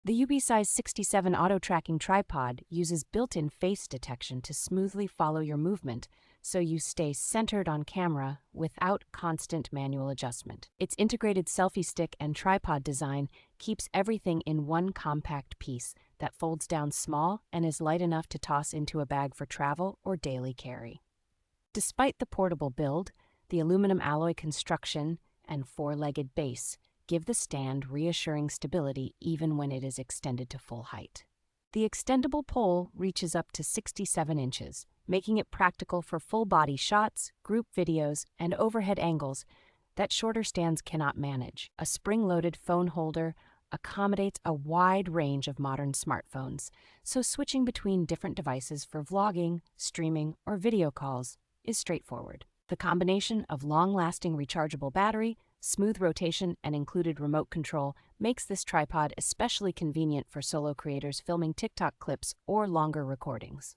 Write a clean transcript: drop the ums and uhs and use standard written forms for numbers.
The UBeesize 67 auto-tracking tripod uses built-in face detection to smoothly follow your movement, so you stay centered on camera without constant manual adjustment. Its integrated selfie stick and tripod design keeps everything in one compact piece that folds down small and is light enough to toss into a bag for travel or daily carry. Despite the portable build, the aluminum alloy construction and four-legged base give the stand reassuring stability even when it is extended to full height. The extendable pole reaches up to 67 inches, making it practical for full-body shots, group videos, and overhead angles that shorter stands cannot manage. A spring-loaded phone holder accommodates a wide range of modern smartphones, so switching between different devices for vlogging, streaming, or video calls is straightforward. The combination of long-lasting rechargeable battery, smooth rotation, and included remote control makes this tripod especially convenient for solo creators filming TikTok clips or longer recordings.